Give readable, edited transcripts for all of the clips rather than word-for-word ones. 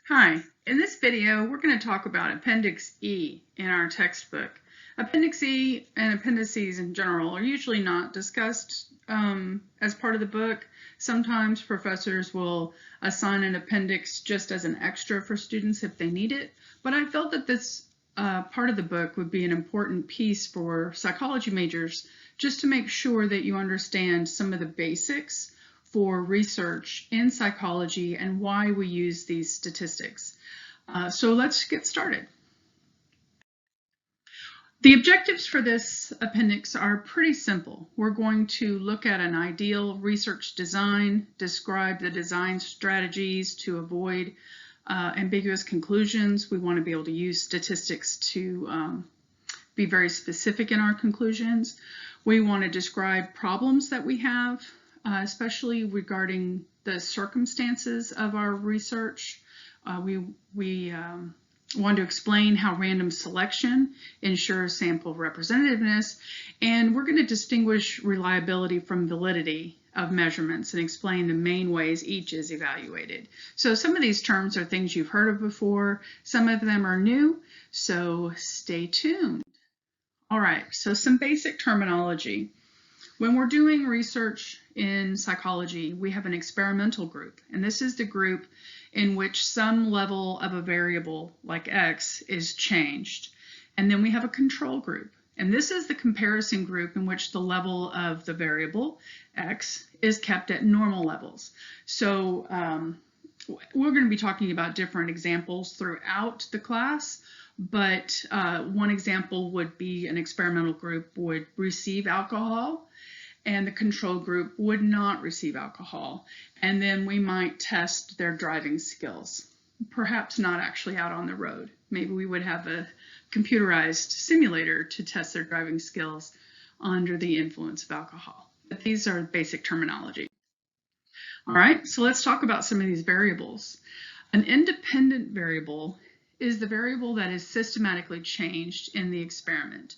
Hi, in this video we're going to talk about Appendix E in our textbook. Appendix E and appendices in general are usually not discussed as part of the book. Sometimes professors will assign an appendix just as an extra for students if they need it, but I felt that this part of the book would be an important piece for psychology majors just to make sure that you understand some of the basics for research in psychology and why we use these statistics. So let's get started. The objectives for this appendix are pretty simple. We're going to look at an ideal research design, describe the design strategies to avoid ambiguous conclusions. We want to be able to use statistics to be very specific in our conclusions. We want to describe problems that we have, especially regarding the circumstances of our research. We want to explain how random selection ensures sample representativeness, and we're going to distinguish reliability from validity of measurements and explain the main ways each is evaluated. So some of these terms are things you've heard of before, some of them are new, so stay tuned. All right, so some basic terminology. When we're doing research in psychology, we have an experimental group, and this is the group in which some level of a variable, like X, is changed. And then we have a control group, and this is the comparison group in which the level of the variable, X, is kept at normal levels. So we're going to be talking about different examples throughout the class, but one example would be an experimental group would receive alcohol and the control group would not receive alcohol. And then we might test their driving skills, perhaps not actually out on the road. Maybe we would have a computerized simulator to test their driving skills under the influence of alcohol. But these are basic terminology. All right, so let's talk about some of these variables. An independent variable is the variable that is systematically changed in the experiment.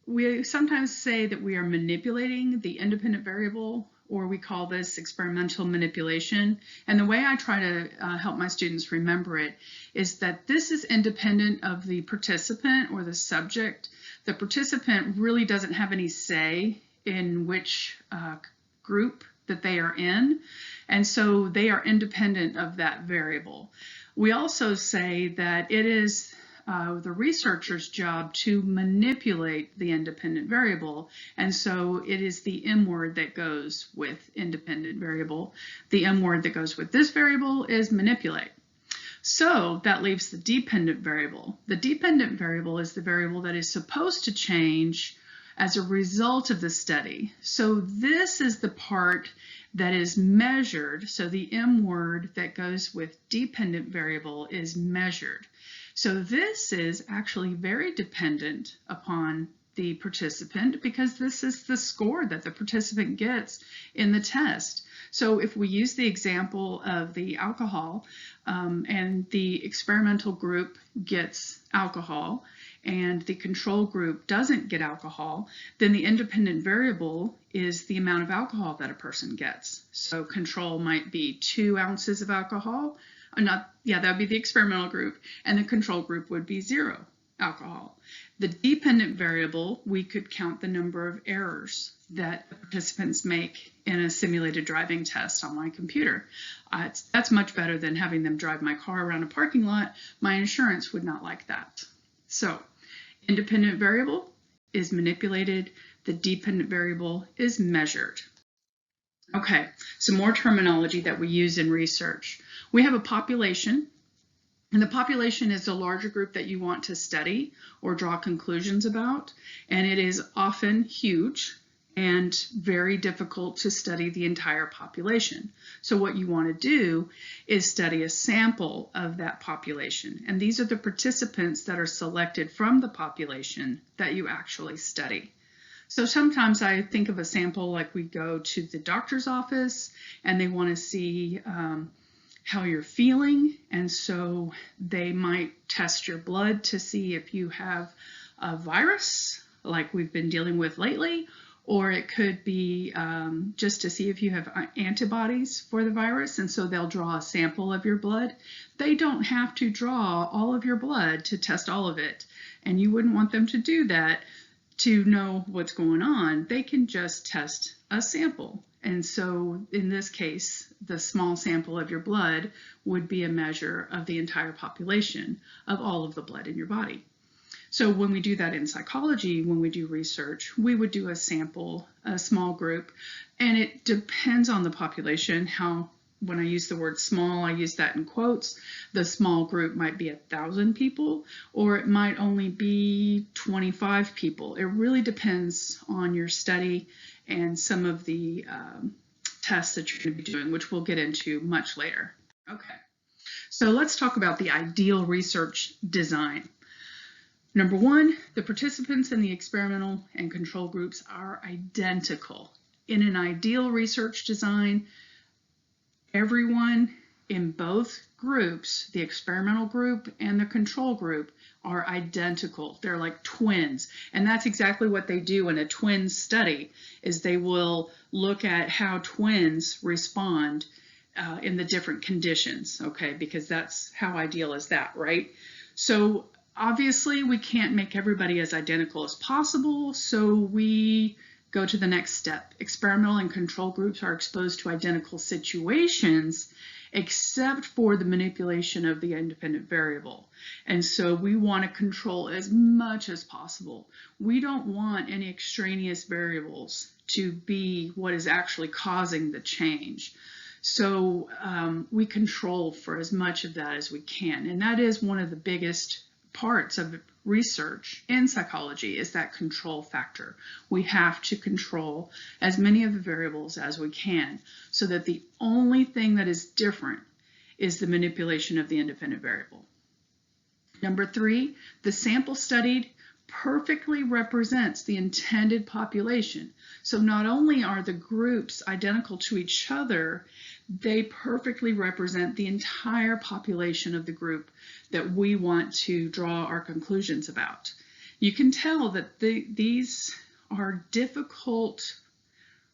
We sometimes say that we are manipulating the independent variable, or we call this experimental manipulation. And the way I try to help my students remember it is that this is independent of the participant or the subject. The participant really doesn't have any say in which group that they are in, and so they are independent of that variable. We also say that it is the researcher's job to manipulate the independent variable, and so it is the M word that goes with independent variable. The M word that goes with this variable is manipulate. So that leaves the dependent variable. The dependent variable is the variable that is supposed to change as a result of the study. So this is the part that is measured. So the M word that goes with dependent variable is measured. So this is actually very dependent upon the participant because this is the score that the participant gets in the test. So if we use the example of the alcohol and the experimental group gets alcohol and the control group doesn't get alcohol, then the independent variable is the amount of alcohol that a person gets. So control might be 2 ounces of alcohol. That would be the experimental group, and the control group would be 0 alcohol. The dependent variable, we could count the number of errors that the participants make in a simulated driving test on my computer. That's much better than having them drive my car around a parking lot. My insurance would not like that. So, independent variable is manipulated, the dependent variable is measured. Okay, some more terminology that we use in research. We have a population, and the population is a larger group that you want to study or draw conclusions about, and it is often huge and very difficult to study the entire population. So what you want to do is study a sample of that population, and these are the participants that are selected from the population that you actually study. So sometimes I think of a sample like we go to the doctor's office and they want to see how you're feeling, and so they might test your blood to see if you have a virus like we've been dealing with lately, or it could be just to see if you have antibodies for the virus, and so they'll draw a sample of your blood. They don't have to draw all of your blood to test all of it, and you wouldn't want them to do that to know what's going on. They can just test a sample. And so in this case, the small sample of your blood would be a measure of the entire population of all of the blood in your body. So when we do that in psychology, when we do research, we would do a sample, a small group, and it depends on the population. When I use the word small, I use that in quotes. The small group might be 1,000 people, or it might only be 25 people. It really depends on your study and some of the tests that you're going to be doing, which we'll get into much later. Okay, so let's talk about the ideal research design. Number one, the participants in the experimental and control groups are identical. In an ideal research design, everyone in both groups, the experimental group and the control group, are identical. They're like twins. And that's exactly what they do in a twin study, is they will look at how twins respond in the different conditions, okay? Because that's how ideal is that, right? So obviously we can't make everybody as identical as possible, so we go to the next step. Experimental and control groups are exposed to identical situations, except for the manipulation of the independent variable. And so we want to control as much as possible. We don't want any extraneous variables to be what is actually causing the change. So we control for as much of that as we can. And that is one of the biggest parts of research in psychology, is that control factor. We have to control as many of the variables as we can, so that the only thing that is different is the manipulation of the independent variable. Number three, the sample studied perfectly represents the intended population. So not only are the groups identical to each other, they perfectly represent the entire population of the group that we want to draw our conclusions about. You can tell that these are difficult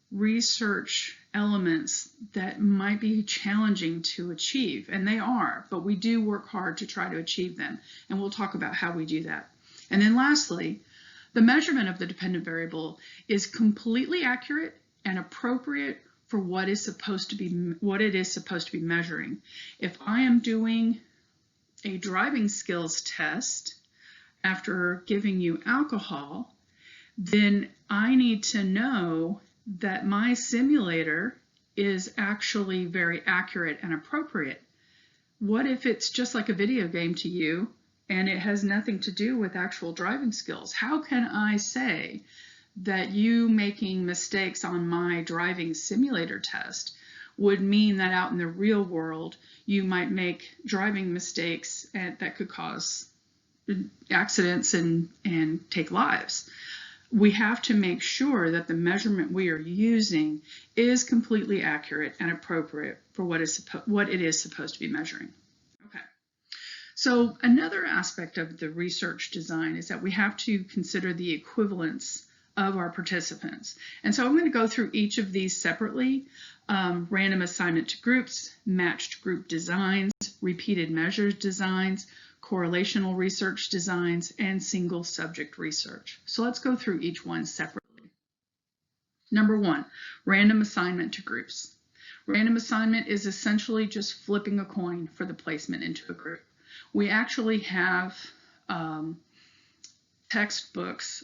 research elements that might be challenging to achieve, and they are, but we do work hard to try to achieve them, and we'll talk about how we do that. And then lastly, the measurement of the dependent variable is completely accurate and appropriate for what it is supposed to be measuring. If I am doing a driving skills test after giving you alcohol, then I need to know that my simulator is actually very accurate and appropriate. What if it's just like a video game to you and it has nothing to do with actual driving skills? How can I say that you making mistakes on my driving simulator test would mean that out in the real world you might make driving mistakes that could cause accidents and take lives? We have to make sure that the measurement we are using is completely accurate and appropriate for what it is supposed to be measuring. Okay. So another aspect of the research design is that we have to consider the equivalence of our participants. And so I'm going to go through each of these separately. Random assignment to groups, matched group designs, repeated measures designs, correlational research designs, and single subject research. So let's go through each one separately. Number one, random assignment to groups. Random assignment is essentially just flipping a coin for the placement into a group. We actually have textbooks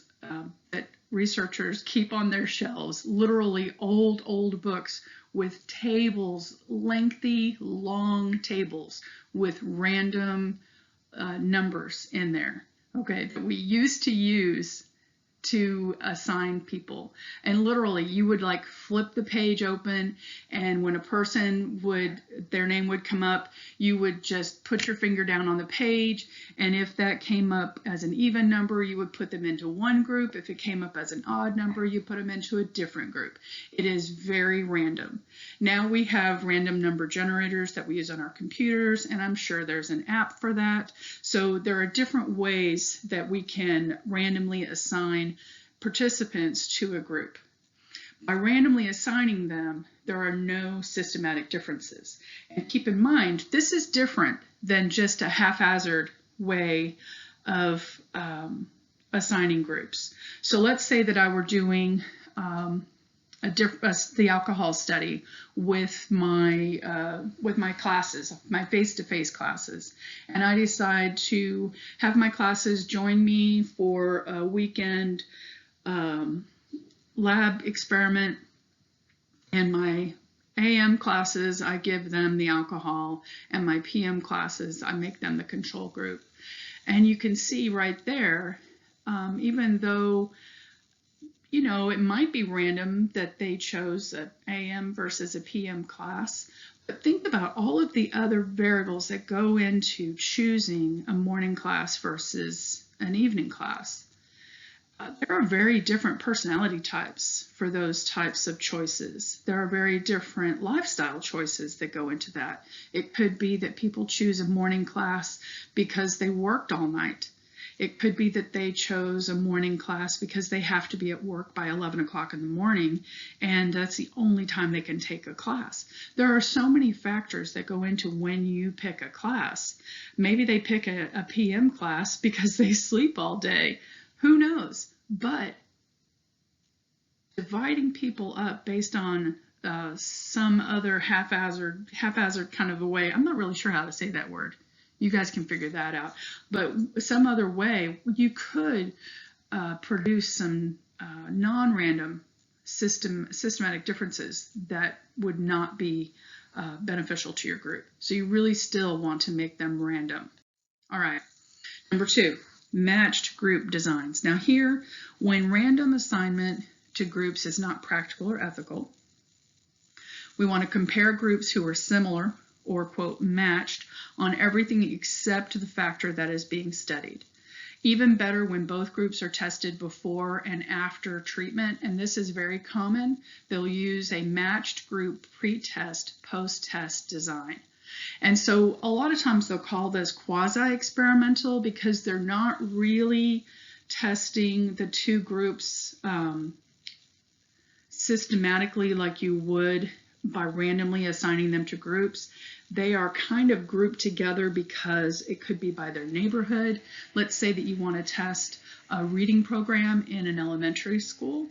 that researchers keep on their shelves, literally old books with tables, lengthy, long tables with random numbers in there, okay, that we used to use to assign people. And literally you would like flip the page open, and when a person their name would come up, you would just put your finger down on the page, and if that came up as an even number, you would put them into one group. If it came up as an odd number, you put them into a different group. It is very random. Now we have random number generators that we use on our computers, and I'm sure there's an app for that. So there are different ways that we can randomly assign participants to a group. By randomly assigning them, there are no systematic differences. And keep in mind, this is different than just a haphazard way of assigning groups. So let's say that I were doing the alcohol study with my classes, my face-to-face classes, and I decide to have my classes join me for a weekend lab experiment. And my AM classes, I give them the alcohol, and my PM classes, I make them the control group. And you can see right there, even though, you know, it might be random that they chose an AM versus a PM class, but think about all of the other variables that go into choosing a morning class versus an evening class. There are very different personality types for those types of choices. There are very different lifestyle choices that go into that. It could be that people choose a morning class because they worked all night. It could be that they chose a morning class because they have to be at work by 11 o'clock in the morning, and that's the only time they can take a class. There are so many factors that go into when you pick a class. Maybe they pick a PM class because they sleep all day. Who knows? But dividing people up based on some other haphazard kind of a way, I'm not really sure how to say that word. You guys can figure that out. But some other way, you could produce some non-random systematic differences that would not be beneficial to your group. So you really still want to make them random. All right. Number 2. Matched group designs. Now here, when random assignment to groups is not practical or ethical, we want to compare groups who are similar or, quote, matched on everything except the factor that is being studied. Even better when both groups are tested before and after treatment, and this is very common. They'll use a matched group pre-test, post-test design. And so a lot of times they'll call this quasi-experimental because they're not really testing the two groups systematically like you would by randomly assigning them to groups. They are kind of grouped together because it could be by their neighborhood. Let's say that you want to test a reading program in an elementary school,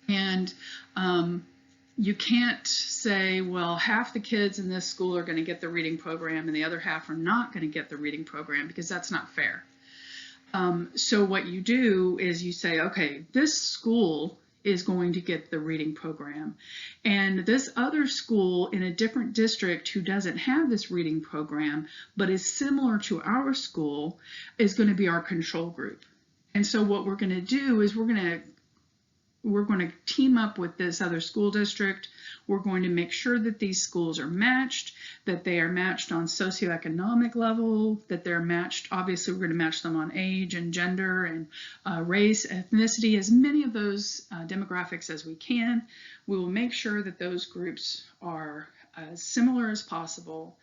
and you can't say, well, half the kids in this school are going to get the reading program and the other half are not going to get the reading program, because that's not fair. So what you do is you say, okay, this school is going to get the reading program, and this other school in a different district who doesn't have this reading program but is similar to our school is going to be our control group. And so what we're going to do is we're going to team up with this other school district. We're going to make sure that these schools are matched, that they are matched on socioeconomic level, that they're matched. Obviously, we're going to match them on age and gender and race, ethnicity, as many of those demographics as we can. We will make sure that those groups are as similar as possible.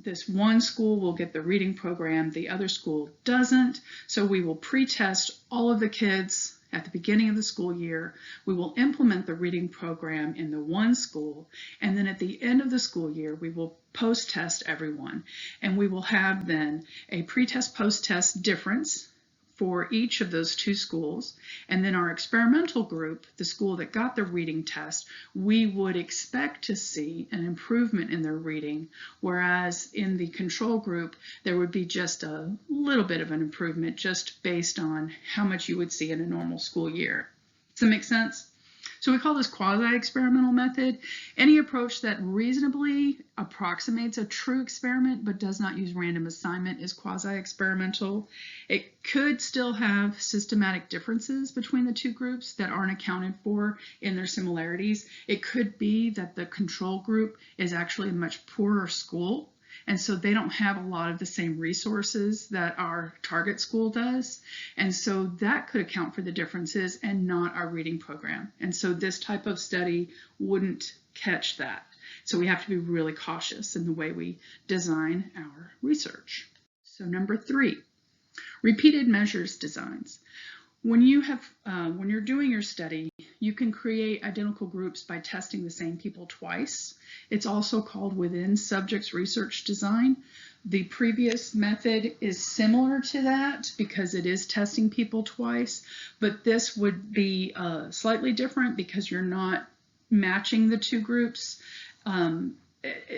This one school will get the reading program, the other school doesn't. So we will pre-test all of the kids at the beginning of the school year. We will implement the reading program in the one school, and then at the end of the school year, we will post-test everyone. And we will have then a pre-test, post-test difference for each of those two schools. And then our experimental group, the school that got the reading test, we would expect to see an improvement in their reading, whereas in the control group, there would be just a little bit of an improvement just based on how much you would see in a normal school year. Does that make sense? So we call this quasi-experimental method. Any approach that reasonably approximates a true experiment but does not use random assignment is quasi-experimental. It could still have systematic differences between the two groups that aren't accounted for in their similarities. It could be that the control group is actually a much poorer school, and so they don't have a lot of the same resources that our target school does. And so that could account for the differences and not our reading program. And so this type of study wouldn't catch that. So we have to be really cautious in the way we design our research. So number 3, repeated measures designs. When you're doing your study, You can create identical groups by testing the same people twice. It's also called within subjects research design. The previous method is similar to that because it is testing people twice, but this would be slightly different because you're not matching the two groups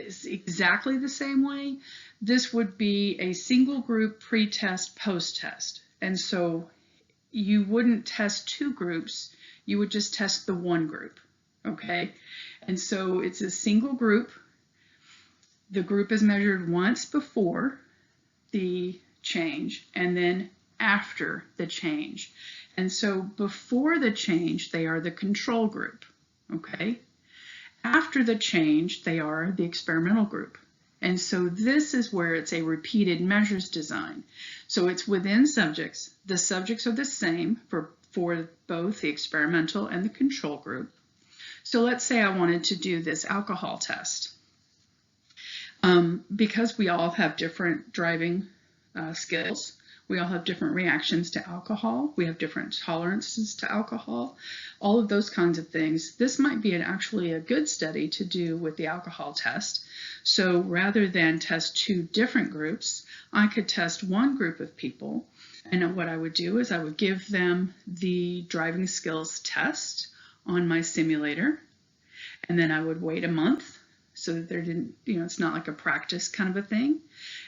is exactly the same way. This would be a single group pre-test, post-test. And so you wouldn't test two groups, you would just test the one group, okay? And so it's a single group. The group is measured once before the change and then after the change. And so before the change, they are the control group, okay? After the change, they are the experimental group. And so this is where it's a repeated measures design. So it's within subjects. The subjects are the same for both the experimental and the control group. So let's say I wanted to do this alcohol test. Because we all have different driving skills, we all have different reactions to alcohol, we have different tolerances to alcohol, all of those kinds of things. This might be actually a good study to do with the alcohol test. So rather than test two different groups, I could test one group of people, and what I would do is I would give them the driving skills test on my simulator, and then I would wait a month so that there didn't, it's not like a practice kind of a thing.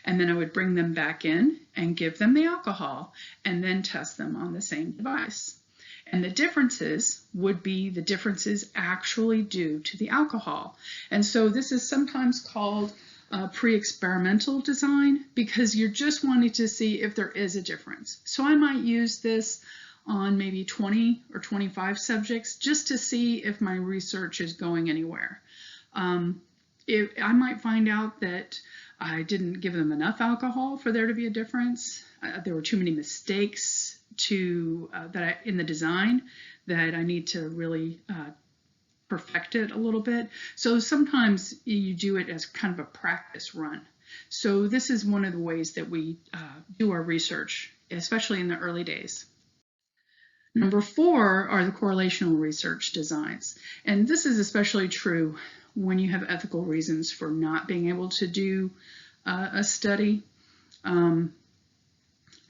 And then I would bring them back in and give them the alcohol and then test them on the same device. And the differences would be the differences actually due to the alcohol. And so this is sometimes called pre-experimental design because you're just wanting to see if there is a difference. So I might use this on maybe 20 or 25 subjects just to see if my research is going anywhere. I might find out that I didn't give them enough alcohol for there to be a difference. There were too many mistakes in the design that I need to really perfect it a little bit. So sometimes you do it as kind of a practice run. So this is one of the ways that we do our research, especially in the early days. Number 4 are the correlational research designs. And this is especially true when you have ethical reasons for not being able to do a study.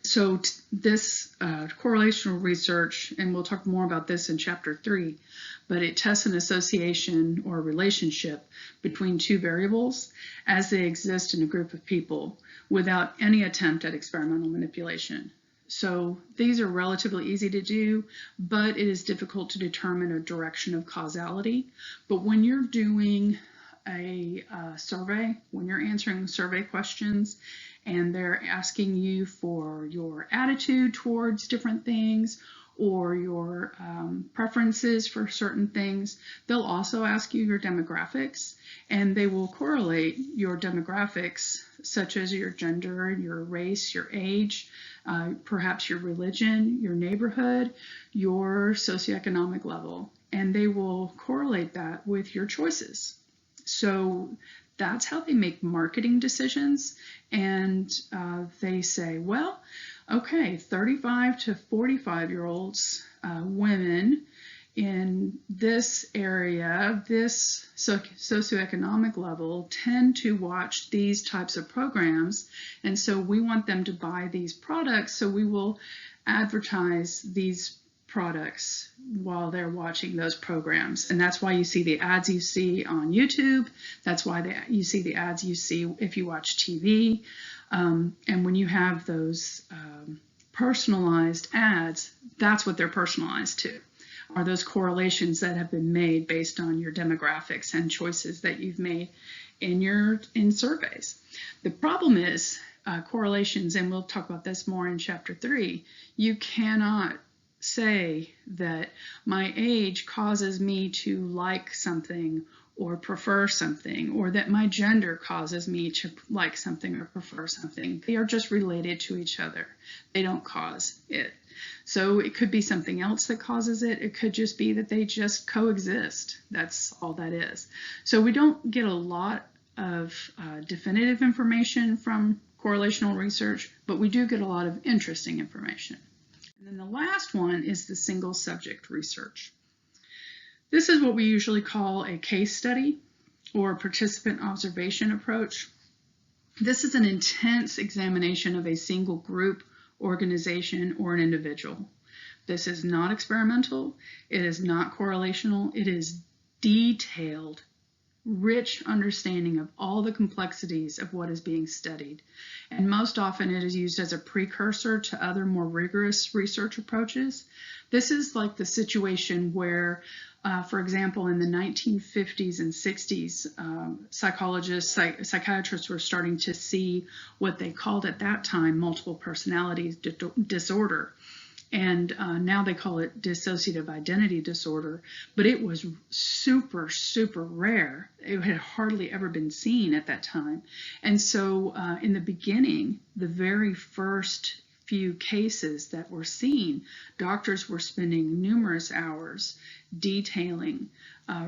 So this correlational research, and we'll talk more about this in chapter 3, but it tests an association or relationship between two variables as they exist in a group of people without any attempt at experimental manipulation. So these are relatively easy to do, but it is difficult to determine a direction of causality. But when you're doing a survey, when you're answering survey questions and they're asking you for your attitude towards different things or your preferences for certain things, they'll also ask you your demographics, and they will correlate your demographics such as your gender, your race, your age, perhaps your religion, your neighborhood, your socioeconomic level, and they will correlate that with your choices. So that's how they make marketing decisions, and they say, well, okay, 35 to 45-year-olds, women in this area, this socioeconomic level, tend to watch these types of programs, and so we want them to buy these products, so we will advertise these products while they're watching those programs. And that's why you see the ads you see on YouTube. That's why you see the ads you see if you watch TV. And when you have those personalized ads, that's what they're personalized to, are those correlations that have been made based on your demographics and choices that you've made in surveys. The problem is correlations, and we'll talk about this more in chapter 3, you cannot say that my age causes me to like something or prefer something, or that my gender causes me to like something or prefer something. They are just related to each other. They don't cause it. So it could be something else that causes it. It could just be that they just coexist. That's all that is. So we don't get a lot of definitive information from correlational research, but we do get a lot of interesting information. And then the last one is the single subject research. This is what we usually call a case study or participant observation approach. This is an intense examination of a single group, organization, or an individual. This is not experimental. It is not correlational. It is detailed, rich understanding of all the complexities of what is being studied. And most often it is used as a precursor to other more rigorous research approaches. This is like the situation where, for example, in the 1950s and 60s, psychologists, psychiatrists were starting to see what they called at that time multiple personality disorder. And now they call it dissociative identity disorder, but it was super, super rare. It had hardly ever been seen at that time. And so in the beginning, the very first few cases that were seen, doctors were spending numerous hours detailing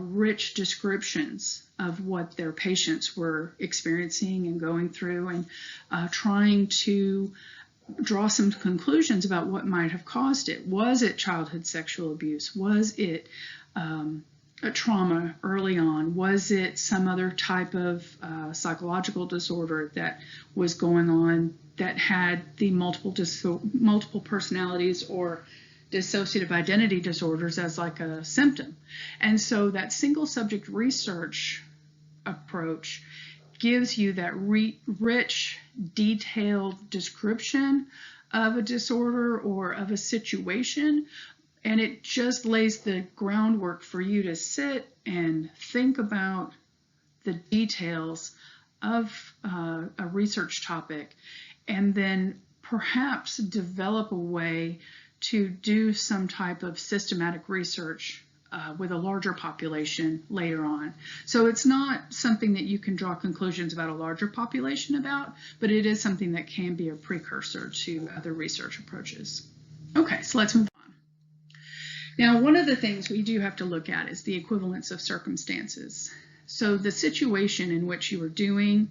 rich descriptions of what their patients were experiencing and going through, and trying to draw some conclusions about what might have caused it. Was it childhood sexual abuse? Was it a trauma early on? Was it some other type of psychological disorder that was going on that had the multiple personalities or dissociative identity disorders as like a symptom? And so that single subject research approach gives you that rich, detailed description of a disorder or of a situation, and it just lays the groundwork for you to sit and think about the details of a research topic, and then perhaps develop a way to do some type of systematic research with a larger population later on. So it's not something that you can draw conclusions about a larger population about, but it is something that can be a precursor to other research approaches. Okay, so let's move on. Now, one of the things we do have to look at is the equivalence of circumstances. So the situation in which you are doing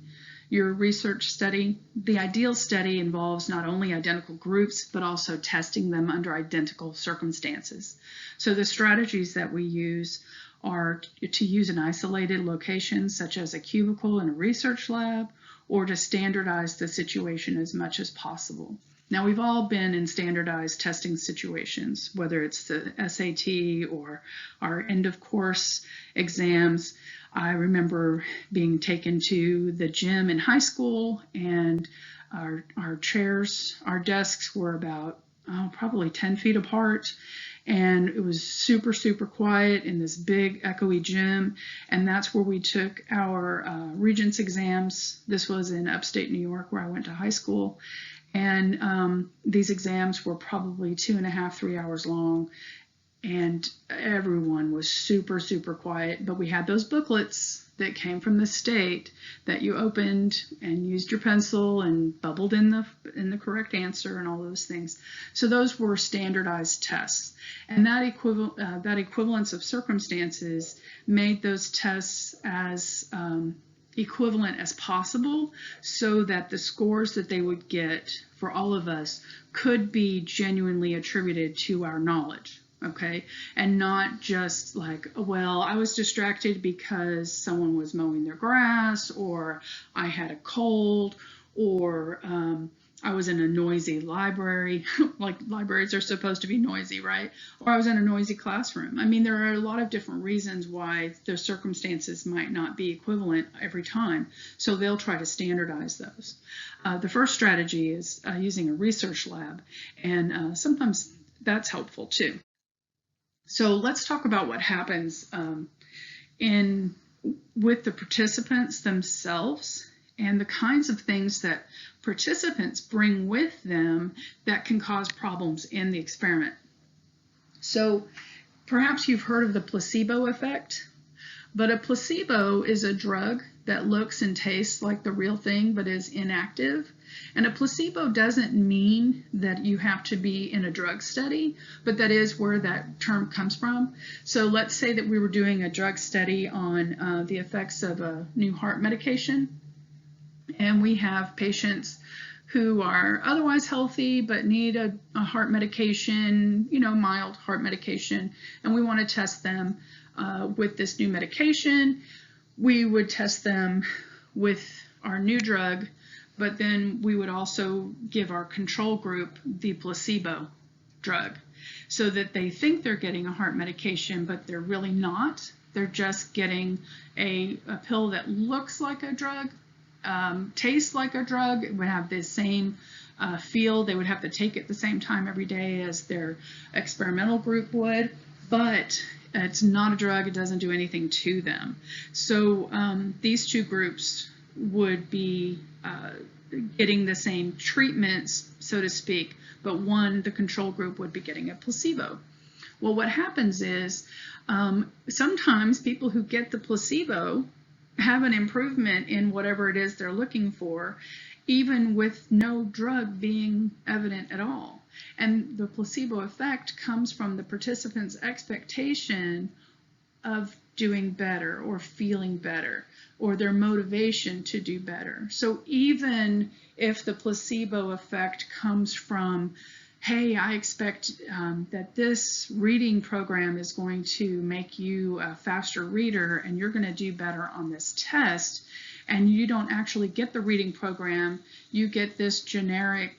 your research study, the ideal study involves not only identical groups, but also testing them under identical circumstances. So the strategies that we use are to use an isolated location, such as a cubicle in a research lab, or to standardize the situation as much as possible. Now, we've all been in standardized testing situations, whether it's the SAT or our end of course exams. I remember being taken to the gym in high school, and our chairs, our desks were about probably 10 feet apart, and it was super, super quiet in this big echoey gym, and that's where we took our Regents exams. This was in upstate New York, where I went to high school, and these exams were probably 2.5, 3 hours long, and everyone was super, super quiet. But we had those booklets that came from the state that you opened and used your pencil and bubbled in the correct answer and all those things. So those were standardized tests, and that equivalence of circumstances made those tests as equivalent as possible, so that the scores that they would get for all of us could be genuinely attributed to our knowledge. Okay, and not just like, well, I was distracted because someone was mowing their grass, or I had a cold, or I was in a noisy library, like libraries are supposed to be noisy, right? Or I was in a noisy classroom. I mean, there are a lot of different reasons why the circumstances might not be equivalent every time, so they'll try to standardize those. The first strategy is using a research lab, and sometimes that's helpful too. So let's talk about what happens with the participants themselves, and the kinds of things that participants bring with them that can cause problems in the experiment. So perhaps you've heard of the placebo effect, but a placebo is a drug that looks and tastes like the real thing but is inactive. And a placebo doesn't mean that you have to be in a drug study, but that is where that term comes from. So let's say that we were doing a drug study on the effects of a new heart medication, and we have patients who are otherwise healthy but need a heart medication, mild heart medication, and we want to test them with this new medication. We would test them with our new drug, but then we would also give our control group the placebo drug so that they think they're getting a heart medication, but they're really not. They're just getting a pill that looks like a drug, tastes like a drug. It would have the same feel. They would have to take it the same time every day as their experimental group would, but it's not a drug. It doesn't do anything to them. So these two groups would be getting the same treatments, so to speak, but the control group would be getting a placebo. Well, what happens is sometimes people who get the placebo have an improvement in whatever it is they're looking for, even with no drug being evident at all. And the placebo effect comes from the participant's expectation of doing better or feeling better, or their motivation to do better. So even if the placebo effect comes from, hey, I expect that this reading program is going to make you a faster reader and you're going to do better on this test, and you don't actually get the reading program, you get this generic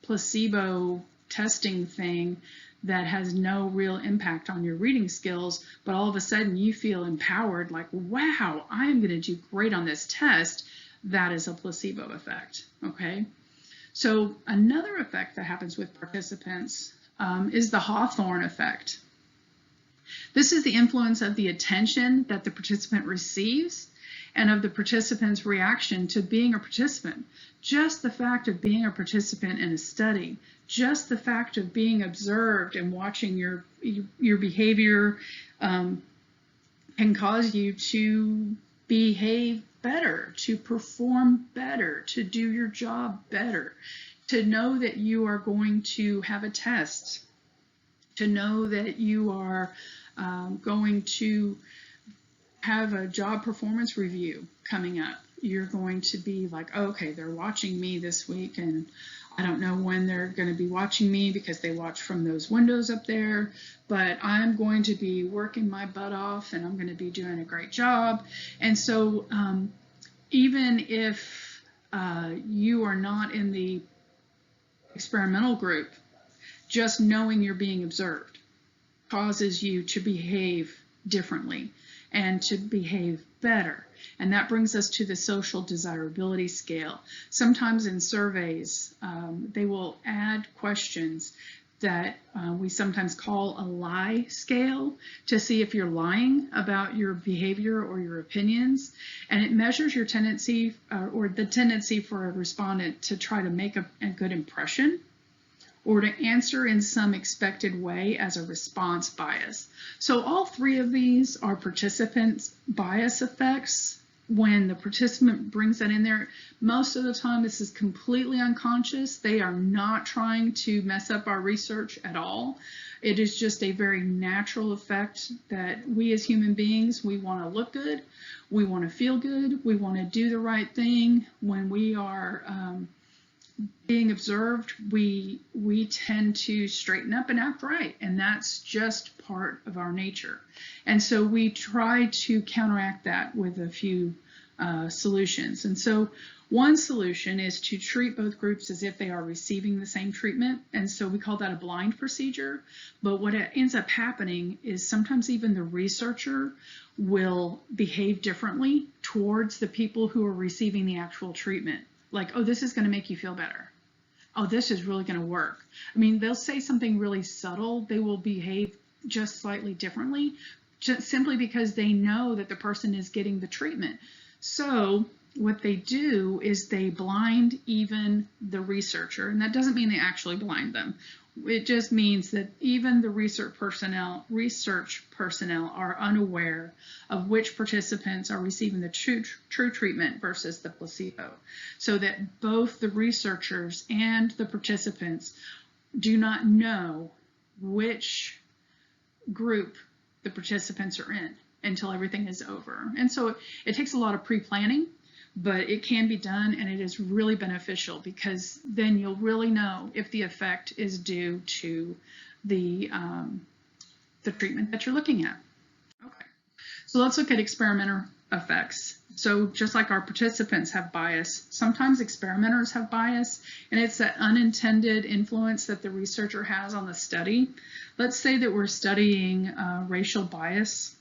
placebo testing thing that has no real impact on your reading skills, but all of a sudden you feel empowered, like, wow, I'm going to do great on this test. That is a placebo effect, okay? So another effect that happens with participants is the Hawthorne effect. This is the influence of the attention that the participant receives and of the participant's reaction to being a participant. Just the fact of being a participant in a study, just the fact of being observed and watching your behavior can cause you to behave better, to perform better, to do your job better, to know that you are going to have a test, to know that you are going to have a job performance review coming up. You're going to be like, okay, they're watching me this week, and I don't know when they're going to be watching me because they watch from those windows up there, but I'm going to be working my butt off and I'm going to be doing a great job. And so even if you are not in the experimental group, just knowing you're being observed causes you to behave differently and to behave better. And that brings us to the social desirability scale. Sometimes in surveys, they will add questions that we sometimes call a lie scale to see if you're lying about your behavior or your opinions. And it measures your tendency or the tendency for a respondent to try to make a good impression or to answer in some expected way as a response bias. So all three of these are participants' bias effects. When the participant brings that in there, most of the time this is completely unconscious. They are not trying to mess up our research at all. It is just a very natural effect that we as human beings, we want to look good, we want to feel good, we want to do the right thing. When we are being observed, we tend to straighten up and act right, and that's just part of our nature. And so we try to counteract that with a few solutions. And so one solution is to treat both groups as if they are receiving the same treatment, and so we call that a blind procedure. But what ends up happening is sometimes even the researcher will behave differently towards the people who are receiving the actual treatment. Like, oh, this is going to make you feel better. Oh, this is really going to work. I mean, they'll say something really subtle. They will behave just slightly differently, just simply because they know that the person is getting the treatment. So what they do is they blind even the researcher, and that doesn't mean they actually blind them. It just means that even the research personnel are unaware of which participants are receiving the true treatment versus the placebo, so that both the researchers and the participants do not know which group the participants are in until everything is over. And so it takes a lot of pre-planning, but it can be done, and it is really beneficial because then you'll really know if the effect is due to the treatment that you're looking at. Okay, so let's look at experimenter effects. So just like our participants have bias, sometimes experimenters have bias, and it's that unintended influence that the researcher has on the study. Let's say that we're studying racial bias,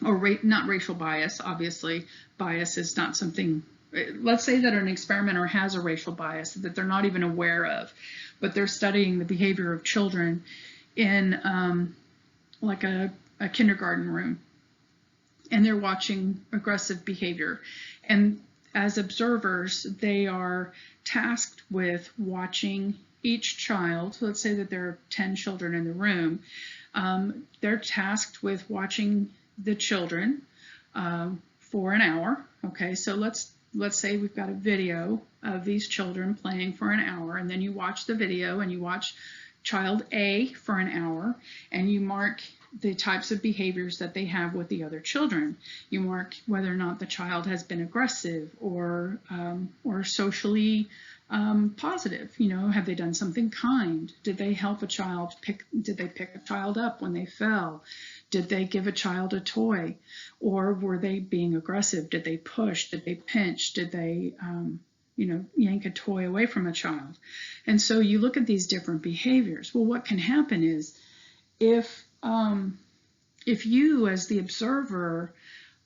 or not racial bias, obviously. Bias is not something, let's say that an experimenter has a racial bias that they're not even aware of, but they're studying the behavior of children in like a kindergarten room, and they're watching aggressive behavior. And as observers, they are tasked with watching each child. So let's say that there are 10 children in the room. They're tasked with watching the children for an hour. Okay, so let's say we've got a video of these children playing for an hour, and then you watch the video and you watch child A for an hour, and you mark the types of behaviors that they have with the other children. You mark whether or not the child has been aggressive or socially positive. You know, have they done something kind? Did they help a child did they pick a child up when they fell? Did they give a child a toy? Or were they being aggressive? Did they push? Did they pinch? Did they yank a toy away from a child? And so you look at these different behaviors. Well, what can happen is if you as the observer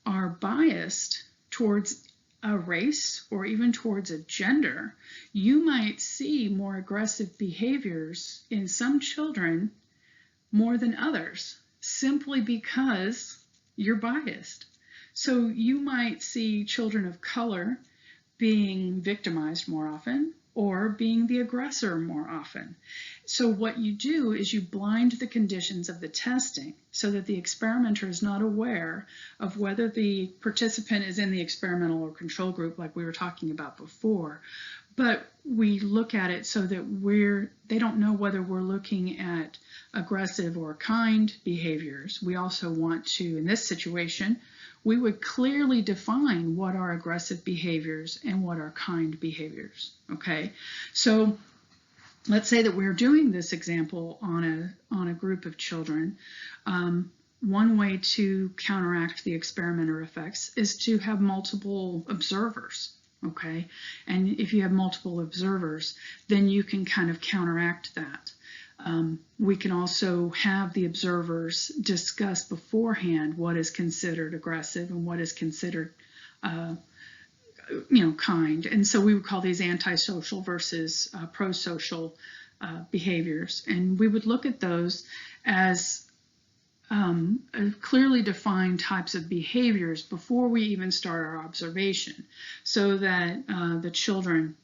are biased towards a race or even towards a gender, you might see more aggressive behaviors in some children more than others, simply because you're biased. So you might see children of color being victimized more often or being the aggressor more often. So what you do is you blind the conditions of the testing so that the experimenter is not aware of whether the participant is in the experimental or control group like we were talking about before. But we look at it so that they don't know whether we're looking at aggressive or kind behaviors. We also want to, in this situation, we would clearly define what are aggressive behaviors and what are kind behaviors. Okay, so let's say that we're doing this example on a group of children. One way to counteract the experimenter effects is to have multiple observers. Okay, and if you have multiple observers, then you can kind of counteract that. We can also have the observers discuss beforehand what is considered aggressive and what is considered kind. And so we would call these antisocial versus prosocial behaviors. And we would look at those as clearly defined types of behaviors before we even start our observation, so that the children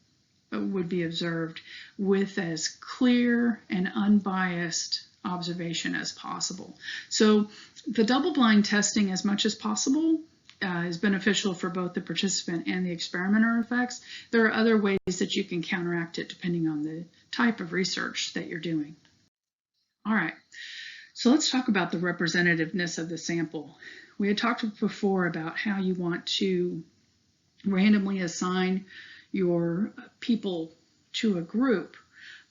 would be observed with as clear and unbiased observation as possible. So the double-blind testing, as much as possible, is beneficial for both the participant and the experimenter effects. There are other ways that you can counteract it depending on the type of research that you're doing. All right, so let's talk about the representativeness of the sample. We had talked before about how you want to randomly assign your people to a group,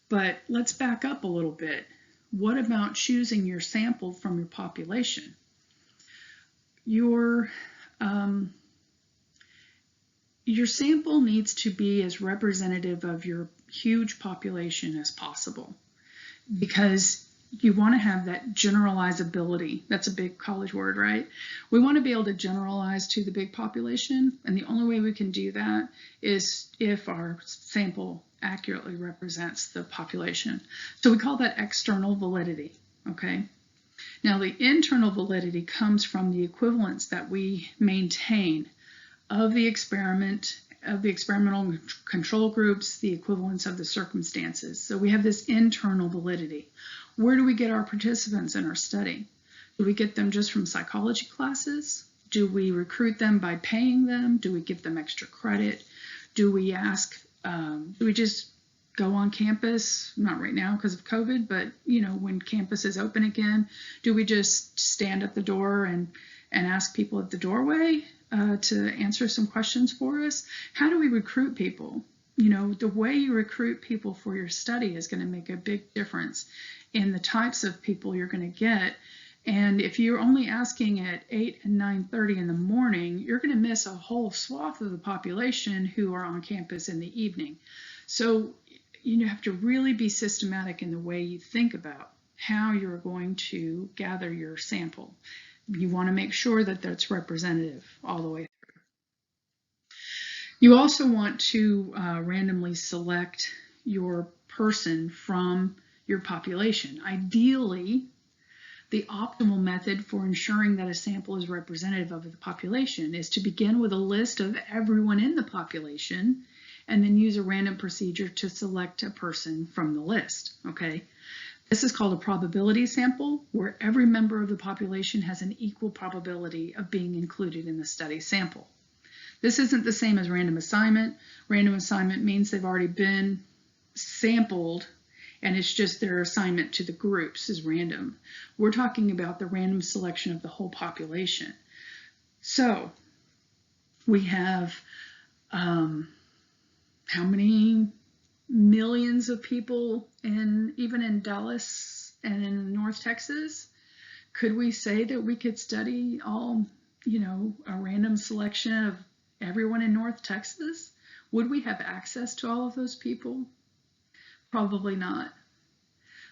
but let's back up a little bit. What about choosing your sample from your population? Your sample needs to be as representative of your huge population as possible, because you want to have that generalizability. That's a big college word, right? We want to be able to generalize to the big population, and the only way we can do that is if our sample accurately represents the population. So we call that external validity, okay? Now the internal validity comes from the equivalence that we maintain of the experiment, of the experimental control groups, the equivalence of the circumstances. So we have this internal validity. Where do we get our participants in our study? Do we get them just from psychology classes? Do we recruit them by paying them? Do we give them extra credit? Do we ask, do we just go on campus? Not right now because of COVID, but when campus is open again, do we just stand at the door and ask people at the doorway to answer some questions for us? How do we recruit people? You know, the way you recruit people for your study is going to make a big difference in the types of people you're going to get. And if you're only asking at 8 and 9:30 in the morning, you're going to miss a whole swath of the population who are on campus in the evening. So you have to really be systematic in the way you think about how you're going to gather your sample. You want to make sure that that's representative all the way through. You also want to randomly select your person from your population. Ideally, the optimal method for ensuring that a sample is representative of the population is to begin with a list of everyone in the population and then use a random procedure to select a person from the list, okay? This is called a probability sample, where every member of the population has an equal probability of being included in the study sample. This isn't the same as random assignment. Random assignment means they've already been sampled and it's just their assignment to the groups is random. We're talking about the random selection of the whole population. So we have how many millions of people even in Dallas and in North Texas? Could we say that we could study all, a random selection of everyone in North Texas? Would we have access to all of those people? Probably not.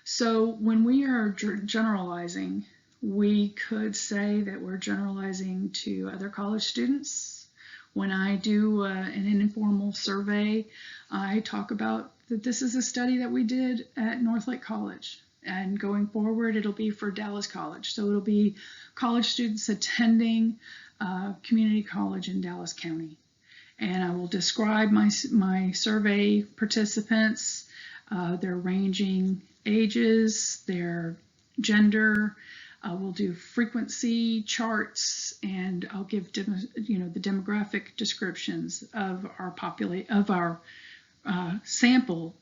So when we are generalizing, we could say that we're generalizing to other college students. When I do an informal survey, I talk about that this is a study that we did at Northlake College. And going forward, it'll be for Dallas College. So it'll be college students attending community college in Dallas County. And I will describe my survey participants, their ranging ages, their gender. We'll do frequency charts, and I'll give the demographic descriptions of our sample.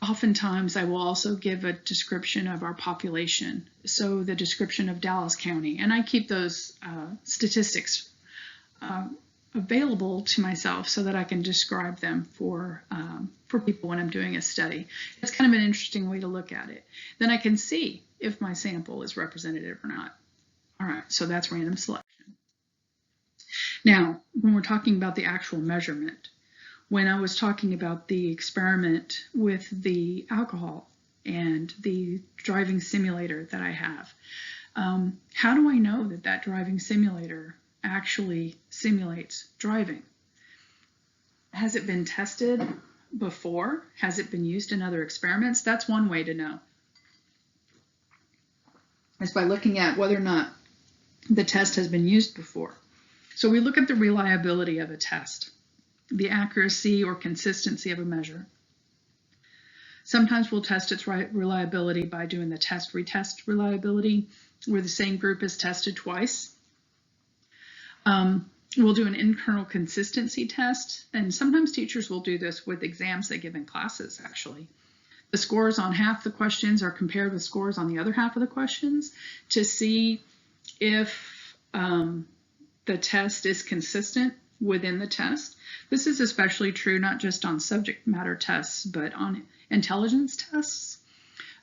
Oftentimes, I will also give a description of our population, so the description of Dallas County, and I keep those statistics available to myself so that I can describe them for people when I'm doing a study. It's kind of an interesting way to look at it. Then I can see if my sample is representative or not. All right, so that's random selection. Now, when we're talking about the actual measurement, when I was talking about the experiment with the alcohol and the driving simulator that I have, how do I know that that driving simulator actually simulates driving? Has it been tested before? Has it been used in other experiments? That's one way to know. It's by looking at whether or not the test has been used before. So we look at the reliability of a test, the accuracy or consistency of a measure. Sometimes we'll test its reliability by doing the test-retest reliability, where the same group is tested twice. We'll do an internal consistency test, and sometimes teachers will do this with exams they give in classes, actually. The scores on half the questions are compared with scores on the other half of the questions to see if the test is consistent within the test. This is especially true not just on subject matter tests, but on intelligence tests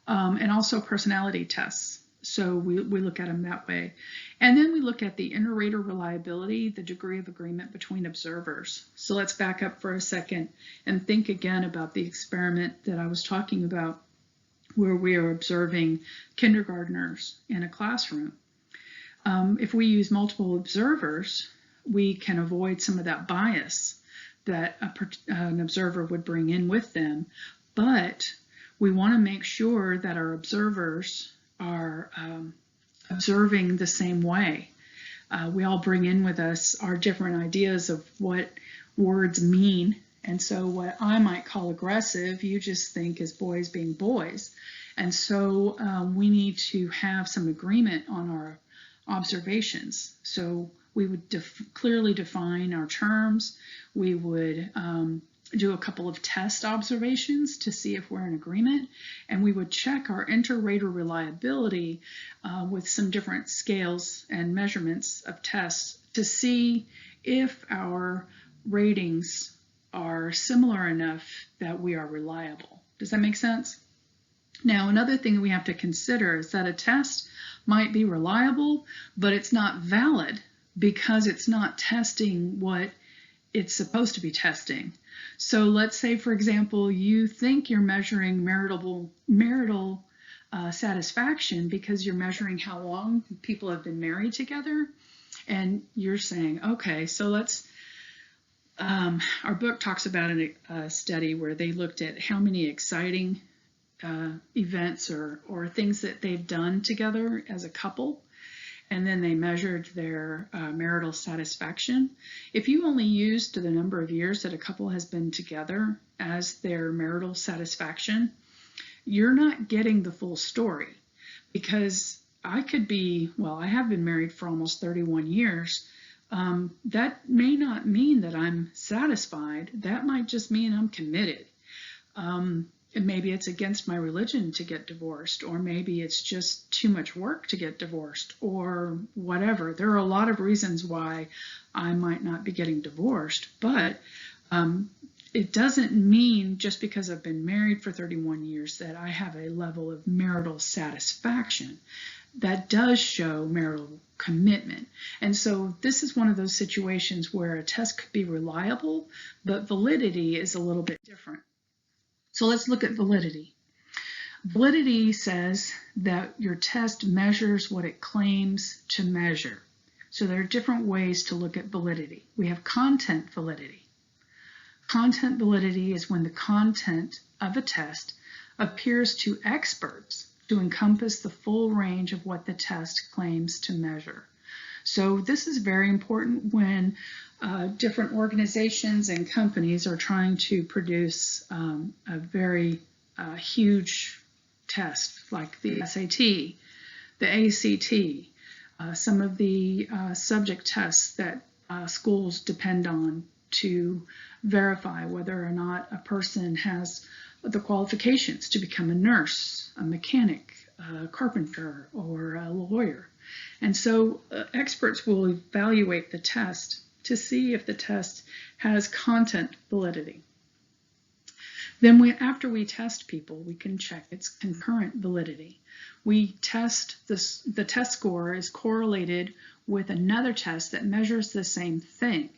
and also personality tests. So we look at them that way. And then we look at the inter-rater reliability, the degree of agreement between observers. So let's back up for a second and think again about the experiment that I was talking about, where we are observing kindergartners in a classroom. If we use multiple observers, we can avoid some of that bias that an observer would bring in with them. But we want to make sure that our observers are observing the same way. We all bring in with us our different ideas of what words mean. And so what I might call aggressive, you just think is boys being boys. And so we need to have some agreement on our observations. So we would clearly define our terms. We would do a couple of test observations to see if we're in agreement, and we would check our inter-rater reliability with some different scales and measurements of tests to see if our ratings are similar enough that we are reliable. Does that make sense? Now, another thing that we have to consider is that a test might be reliable, but it's not valid because it's not testing what it's supposed to be testing. So let's say, for example, you think you're measuring marital satisfaction because you're measuring how long people have been married together, and you're saying, okay, so let's, our book talks about a study where they looked at how many exciting events or things that they've done together as a couple, and then they measured their marital satisfaction. If you only used the number of years that a couple has been together as their marital satisfaction, you're not getting the full story, because I could be, well, I have been married for almost 31 years. That may not mean that I'm satisfied. That might just mean I'm committed. And maybe it's against my religion to get divorced, or maybe it's just too much work to get divorced, or whatever. There are a lot of reasons why I might not be getting divorced, but it doesn't mean just because I've been married for 31 years that I have a level of marital satisfaction. That does show marital commitment. And so this is one of those situations where a test could be reliable, but validity is a little bit different. So let's look at validity. Validity says that your test measures what it claims to measure. So there are different ways to look at validity. We have content validity. Content validity is when the content of a test appears to experts to encompass the full range of what the test claims to measure. So this is very important when different organizations and companies are trying to produce a very huge test like the SAT, the ACT, some of the subject tests that schools depend on to verify whether or not a person has the qualifications to become a nurse, a mechanic, a carpenter, or a lawyer. And so experts will evaluate the test to see if the test has content validity. Then after we test people, we can check its concurrent validity. We test this, the test score is correlated with another test that measures the same thing,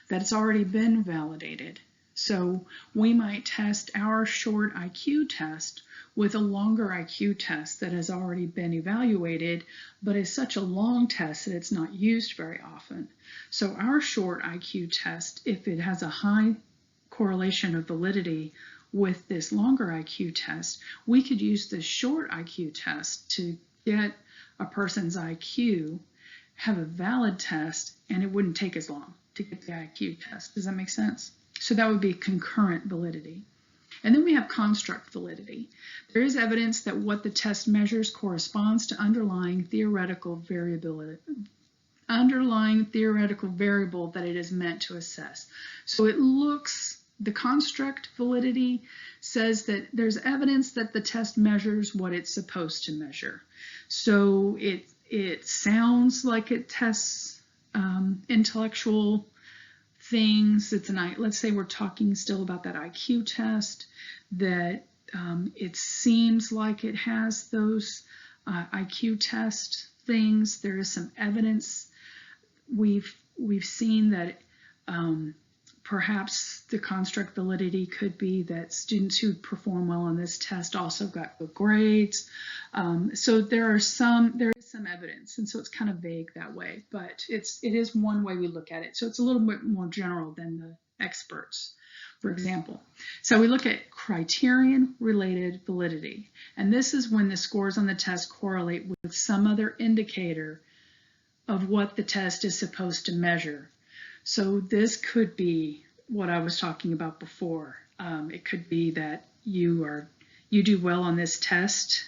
that's already been validated. So we might test our short IQ test with a longer IQ test that has already been evaluated, but is such a long test that it's not used very often. So our short IQ test, if it has a high correlation of validity with this longer IQ test, we could use this short IQ test to get a person's IQ, have a valid test, and it wouldn't take as long to get the IQ test. Does that make sense? So that would be concurrent validity. And then we have construct validity. There is evidence that what the test measures corresponds to underlying theoretical variable that it is meant to assess. So it looks, the construct validity says that there's evidence that the test measures what it's supposed to measure. So it sounds like it tests intellectual things. Let's say we're talking still about that IQ test, that it seems like it has those IQ test things. There is some evidence. We've seen that perhaps the construct validity could be that students who perform well on this test also got good grades. So there is some evidence, and so it's kind of vague that way, but it is one way we look at it. So it's a little bit more general than the experts, for example. So we look at criterion-related validity, and this is when the scores on the test correlate with some other indicator of what the test is supposed to measure. So this could be what I was talking about before. It could be that you do well on this test,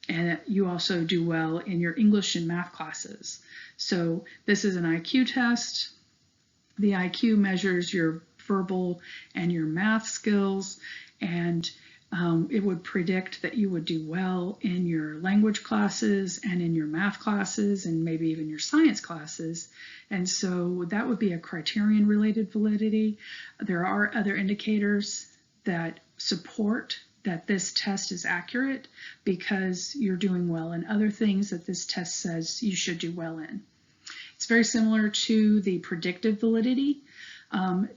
and you also do well in your English and math classes. So this is an IQ test. The IQ measures your verbal and your math skills, and it would predict that you would do well in your language classes and in your math classes and maybe even your science classes. And so that would be a criterion-related validity. There are other indicators that support that this test is accurate because you're doing well in other things that this test says you should do well in. It's very similar to the predictive validity.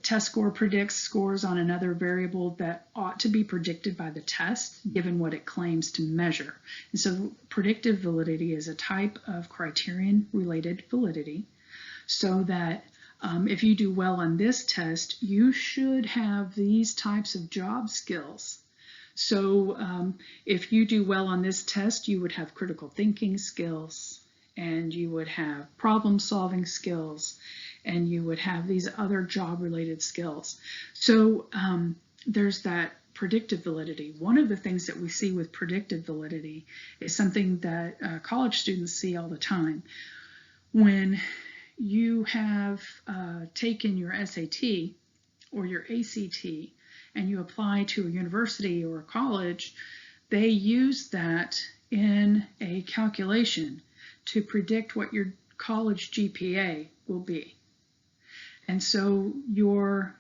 Test score predicts scores on another variable that ought to be predicted by the test, given what it claims to measure. And so predictive validity is a type of criterion-related validity, so that if you do well on this test, you should have these types of job skills. So if you do well on this test, you would have critical thinking skills, and you would have problem-solving skills, and you would have these other job-related skills. So there's that predictive validity. One of the things that we see with predictive validity is something that college students see all the time. When you have taken your SAT or your ACT and you apply to a university or a college, they use that in a calculation to predict what your college GPA will be. And so your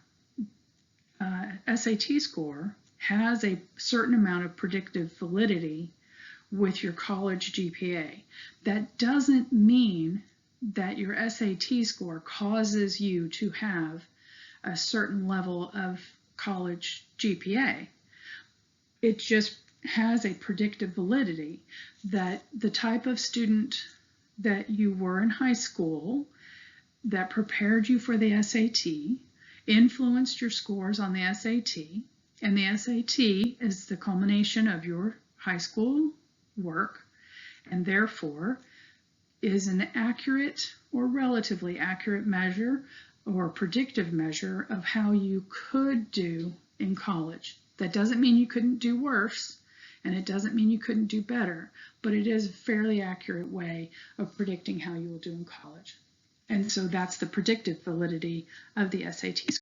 SAT score has a certain amount of predictive validity with your college GPA. That doesn't mean that your SAT score causes you to have a certain level of college GPA. It just has a predictive validity that the type of student that you were in high school that prepared you for the SAT influenced your scores on the SAT, and the SAT is the culmination of your high school work, and therefore is an accurate or relatively accurate measure or predictive measure of how you could do in college. That doesn't mean you couldn't do worse, and it doesn't mean you couldn't do better, but it is a fairly accurate way of predicting how you will do in college. And so that's the predictive validity of the SAT score.